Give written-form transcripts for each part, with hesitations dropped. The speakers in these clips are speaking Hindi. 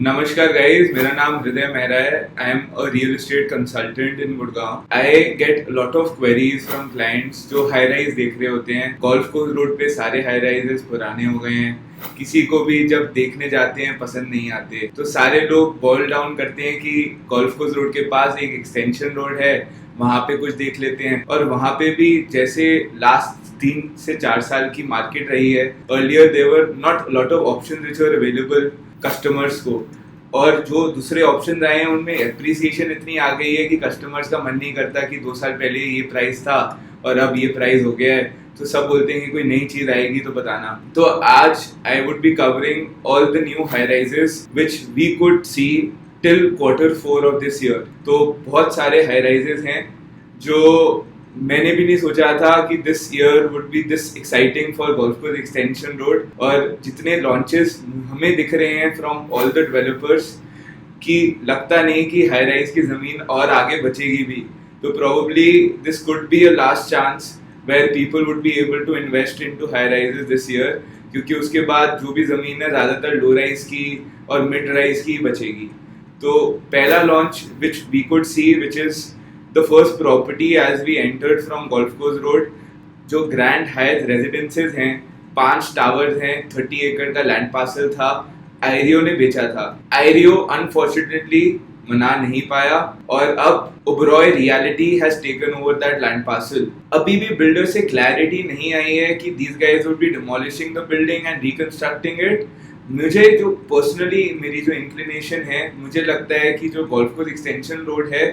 नमस्कार गाइस, मेरा नाम हृदय मेहरा है। I am a real estate consultant in Gurgaon. I get lot of queries from clients जो हाई राइज देख रहे होते हैं। गोल्फ कोर्स रोड पे सारे हाई राइजेस पुराने हो गए हैं, किसी को भी जब देखने जाते हैं पसंद नहीं आते, तो सारे लोग बॉल डाउन करते हैं कि गोल्फ कोर्स रोड के पास एक एक्सटेंशन रोड है, वहां पे कुछ देख लेते हैं। और वहां पे भी जैसे लास्ट 3 से 4 साल की मार्केट रही है, earlier there not lot of option which are available customers को, और जो दूसरे ऑप्शन रहे हैं उनमें एप्रिसिएशन इतनी आ गई है कि कस्टमर्स का मन नहीं करता कि 2 साल पहले ये प्राइस था और अब ये प्राइस हो गया है। तो सब बोलते हैं कि कोई नई चीज आएगी तो बताना। तो आज I would be covering all the new high rises which we could see till Q4 of this year. तो बहुत सारे हाई राइजेस हैं जो मैंने भी नहीं सोचा था कि this year would be this exciting for golf course extension road. और जितने लॉन्चेस हमें दिख रहे हैं फ्रॉम ऑल द डेवलपर्स कि लगता नहीं कि हाई राइज की जमीन और आगे बचेगी भी। तो probably this could be a last chance where people would be able to invest into high rises this year, क्योंकि उसके बाद जो भी जमीन है ज्यादातर लो राइज की और मिड राइज की बचेगी। तो पहला launch which we could see which is the first property as we entered from Golf Course Road, जो ग्रैंड हायत रेजिडेंसेस हैं, 5 टावर्स हैं, 30 एकड़ का लैंड पार्सल था, आयरियो ने बेचा था। आयरियो अनफॉर्चुनेटली मना नहीं पाया और अब Oberoi realty has taken over that land parcel. अभी भी बिल्डर से क्लैरिटी नहीं आई है कि these guys would be demolishing the building and reconstructing it. मुझे जो पर्सनली मेरी जो इंक्लिनेशन है, मुझे लगता है कि जो गोल्फ कोर्स एक्सटेंशन रोड है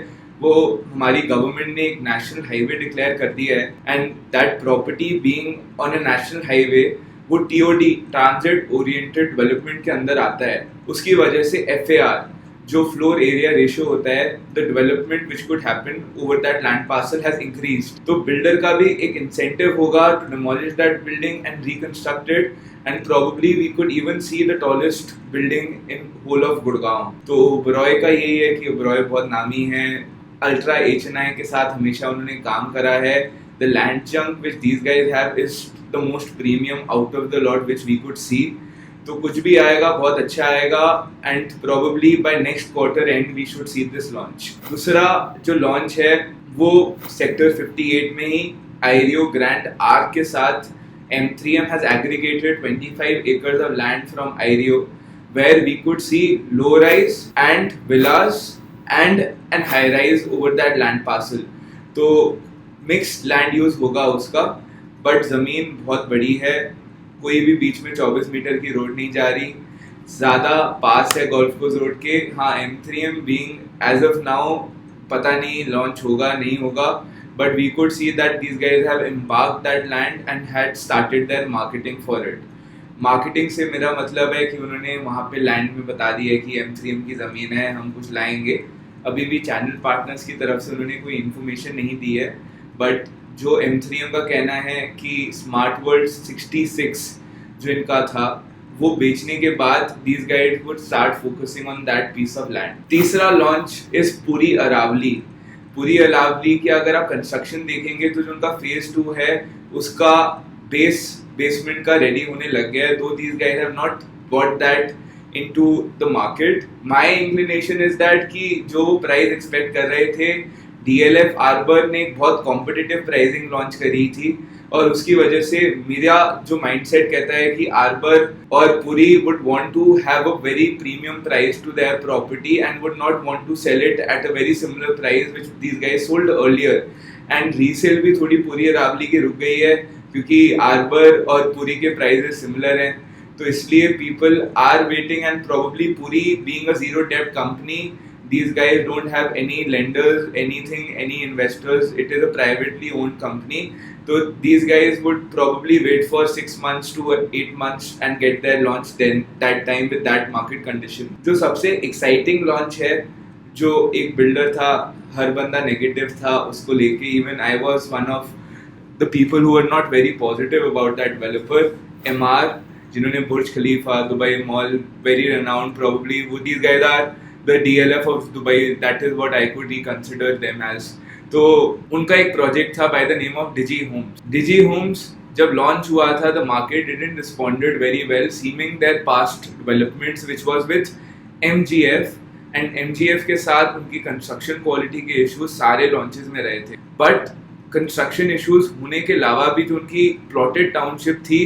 वो हमारी गवर्नमेंट ने एक नेशनल हाईवे डिक्लेयर कर दिया है, and that property being on a national highway वो टीओडी ट्रांजिट ओरिएंटेड डेवलपमेंट के अंदर आता है। उसकी वजह से एफएआर जो फ्लोर एरिया रेशियो होता है, the development which could happen over that land parcel has increased. तो बिल्डर का भी एक इंसेंटिव होगा to demolish that building and reconstruct it, and probably we could even see the tallest building in whole of Gurgaon. तो ओबरॉय का यही है कि ओबरॉय बहुत नामी है, अल्ट्रा HNI के साथ हमेशा उन्होंने काम करा है। The land chunk which these guys have is the most premium out of the lot which we could see. तो कुछ भी आएगा बहुत अच्छा आएगा, and probably by next quarter and we should see this launch. दूसरा जो लॉन्च है वो सेक्टर 58 में ही आयरियो ग्रैंड आर्क के साथ M3M has aggregated 25 acres of land from Aereo, where we could see low rise and villas and an high rise over that land parcel। तो मिक्स्ड लैंड यूज होगा उसका, बट जमीन बहुत बड़ी है, कोई भी बीच में 24 मीटर की रोड नहीं जा रही, ज्यादा पास है गोल्फ कोर्स रोड के। हाँ, M3M being as of now पता नहीं लॉन्च होगा नहीं होगा, but we could see that these guys have embarked that land and had started their marketing for it। Marketing से मेरा मतलब है कि उन्होंने वहाँ पे लैंड में बता दिया है कि M3M की ज़मीन है, हम कुछ लाएंगे। अभी भी चैनल पार्टनर्स की तरफ से उन्होंने कोई इन्फॉर्मेशन नहीं दी है, बट जो M3M का कहना है कि स्मार्ट वर्ल्ड 66 जो इनका था वो बेचने के बाद these guys would start focusing on that piece of land। तीसरा लॉन्च इज पुरी अरावली। पुरी अरावली की अगर आप कंस्ट्रक्शन देखेंगे तो जो उनका फेज 2 है उसका बेसमेंट का रेडी होने लग गया है। दो these guys have not bought that into the market। My inclination is that कि जो प्राइस एक्सपेक्ट कर रहे थे, DLF आर्बर ने एक बहुत कॉम्पिटिटिव प्राइसिंग लॉन्च करी थी, और उसकी वजह से मेरा जो माइंडसेट कहता है कि आर्बर और Puri would want to have a very premium price to their property and would not want to sell it at a very similar price which these guys sold earlier. And resale भी थोड़ी पुरी अरावली की रुक गई है क्योंकि आर्बर और पुरी के प्राइसेस सिमिलर हैं, तो इसलिए people are waiting. And probably Puri being a zero डेब्ट company, these guys don't have any lenders, anything, any investors, it is a privately owned company, so these guys would probably wait for 6 months to 8 months and get their launch then that time with that market condition। जो सबसे exciting launch है, जो एक बिल्डर था, हर बंदा नेगेटिव था उसको लेके, even I was one of the people who were not very positive about that developer, MR, जिन्होंने Burj Khalifa, Dubai mall, very renowned, probably वो these guys are the DLF of Dubai, that is what I could consider them as। तो उनका एक प्रोजेक्ट था by the name of Digi Homes। Digi Homes जब लॉन्च हुआ था, the market didn't responded very well, seeming their past developments which was with MGF, and MGF के साथ उनकी कंस्ट्रक्शन क्वालिटी के इश्यूज सारे लॉन्चेस में रहे थे, बट कंस्ट्रक्शन इश्यूज होने के अलावा भी जो उनकी प्लॉटेड टाउनशिप थी,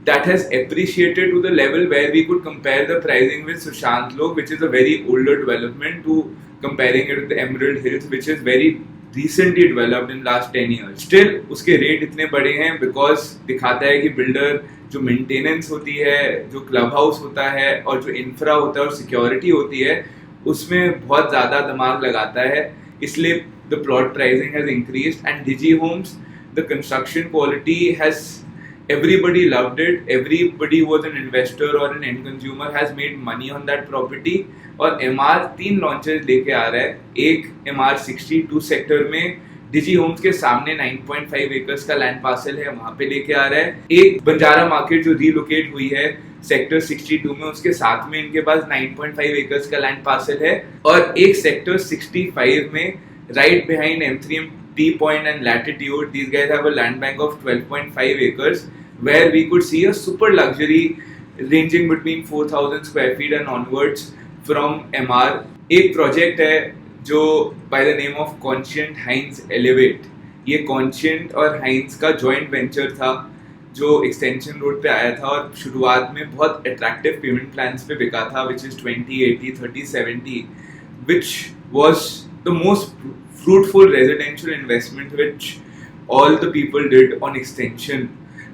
that has appreciated to the level where we could compare the pricing with Sushant Lok, which is a very older development, to comparing it with the Emerald Hills, which is very recently developed in last 10 years. Still उसके रेट इतने बड़े हैं because दिखाता है कि बिल्डर जो मेंटेनेंस होती है, जो क्लब हाउस होता है और जो इंफ्रा होता है और सिक्योरिटी होती है, उसमें बहुत ज़्यादा दिमाग लगाता है, इसलिए the plot pricing has increased. And Digi Homes, the construction quality has, everybody loved it, everybody who was an investor or an end consumer has made money on that property. और MR 3 लॉन्चेस लेके आ रहा है, एक MR 62 सेक्टर में डिजी होम्स के सामने 9.5 एकर्स का लैंड पार्सल है, वहां पे लेके आ रहा है, एक बंजारा मार्केट जो रीलोकेट हुई है सेक्टर 62 में, उसके साथ में इनके पास 9.5 एकर्स का लैंड पार्सल है, और एक सेक्टर 65 में right behind M3 T Point and Latitude, these guys have a land bank of 12.5 acres where we could see a super luxury ranging between 4,000 square feet and onwards from MR. एक प्रोजेक्ट है जो by the name of Conscient Hines Elevate, ये Conscient और Hines का joint venture था जो एक्सटेंशन रोड पे आया था और शुरुआत में बहुत अट्रैक्टिव पेमेंट प्लान्स पे बिका था, which is 20, 80, 30, 70, which was the most fruitful residential investment which all the people did on extension.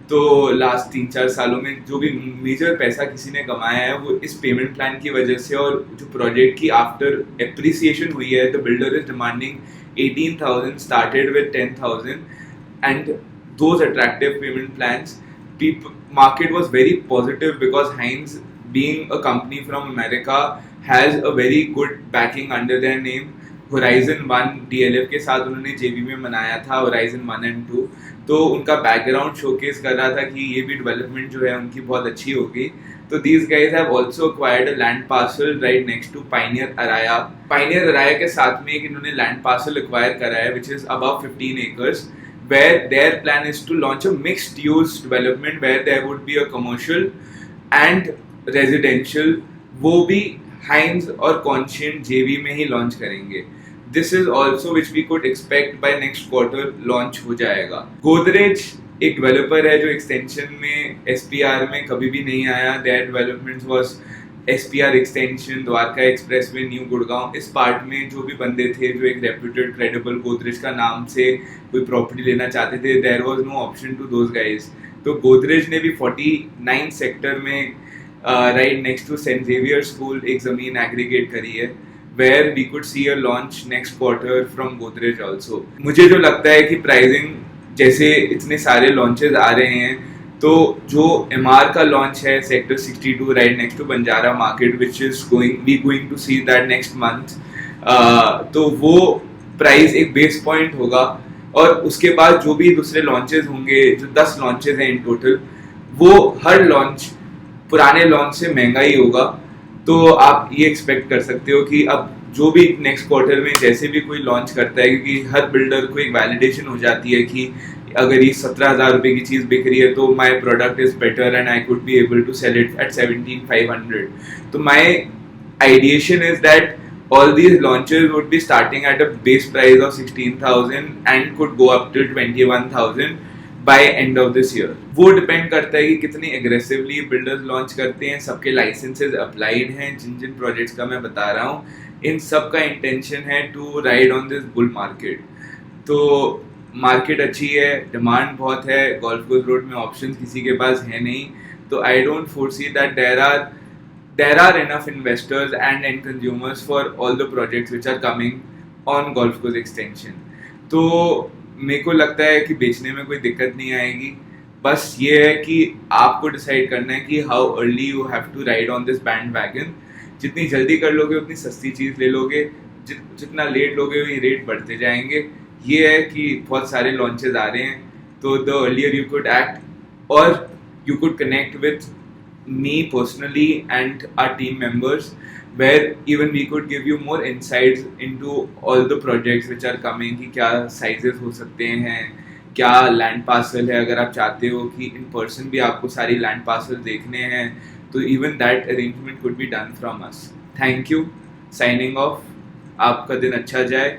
तो लास्ट 3-4 सालों में जो भी मेजर पैसा किसी ने कमाया है वो इस पेमेंट प्लान की वजह से, और जो प्रोजेक्ट की आफ्टर एप्रिसिएशन हुई है, the builder is demanding 18,000, started with 10,000, and those attractive payment plans, market was very positive because Hines, being a company from America, has a very good backing under their name. Horizon 1 DLF के साथ उन्होंने JV में बनाया था Horizon 1 and 2, तो उनका बैकग्राउंड शोकेस कर रहा था कि ये भी डेवलपमेंट जो है उनकी बहुत अच्छी होगी. तो these guys have also acquired a land parcel right next to Pioneer Araya. Pioneer Araya के साथ में एक इन्होंने land parcel acquire करा है which is above 15 acres, where their plan is to launch a mixed use development where there would be a commercial and residential. वो भी Hines और Conscient JV में ही लॉन्च करेंगे. This is also which we could expect by next quarter launch हो जाएगा. Godrej एक डेवलपर है जो एक्सटेंशन में SPR में कभी भी नहीं आया. Their development was SPR extension, Dwarka express में न्यू गुड़गांव. इस पार्ट में जो भी बंदे थे जो एक रेप्यूटेड क्रेडिबल गोदरेज का नाम से कोई प्रॉपर्टी लेना चाहते थे, there was no option to those guys. तो गोदरेज ने भी 49 सेक्टर में right next to St. Xavier School एक ज़मीन एग्रीगेट करी है, where we could see a launch next quarter from Godrej also. मुझे जो लगता है कि प्राइसिंग जैसे इतने सारे लॉन्चेस आ रहे हैं, तो जो MR का लॉन्च है sector 62 right next to Banjara market, which is going to see that next month, तो वो प्राइस एक बेस पॉइंट होगा. और उसके बाद जो भी दूसरे लॉन्चेस होंगे, जो 10 लॉन्चेस हैं इन टोटल, वो हर लॉन्च पुराने लॉन्च से महंगा ही होगा. तो आप ये एक्सपेक्ट कर सकते हो कि अब जो भी नेक्स्ट क्वार्टर में जैसे भी कोई लॉन्च करता है, क्योंकि हर बिल्डर को एक वैलिडेशन हो जाती है कि अगर ये 17,000 रुपये की चीज़ बिक रही है तो my product is better and I could be able to sell it at 17,500. तो my ideation is that all these launches would be starting at a base price of 16,000 and could go up till 21,000 by end of this year. वो डिपेंड करता है कि कितनी एग्रेसिवली बिल्डर्स लॉन्च करते हैं. सबके लाइसेंसेज अप्लाइड हैं, जिन जिन प्रोजेक्ट्स का मैं बता रहा हूँ, इन सब का इंटेंशन है to ride on this bull market. तो मार्केट अच्छी है, डिमांड बहुत है, गोल्फ कोर्स रोड में ऑप्शन किसी के पास है नहीं, तो I don't foresee that there are enough investors and end consumers for all the projects which are coming on Golf Course extension. तो मेरे को लगता है कि बेचने में कोई दिक्कत नहीं आएगी. बस ये है कि आपको डिसाइड करना है कि how early you have to ride on this bandwagon. जितनी जल्दी कर लोगे उतनी सस्ती चीज़ ले लोगे, जितना लेट लोगे वही रेट बढ़ते जाएंगे. ये है कि बहुत सारे लॉन्चेस आ रहे हैं, तो the earlier you could act और you could connect with me personally and our team members, where even we could give you more insights into all the projects which are coming, कि क्या sizes हो सकते हैं, क्या land parcel है. अगर आप चाहते हो कि in person भी आपको सारी land parcel देखने हैं, तो even that arrangement could be done from us. Thank you, signing off. आपका दिन अच्छा जाए।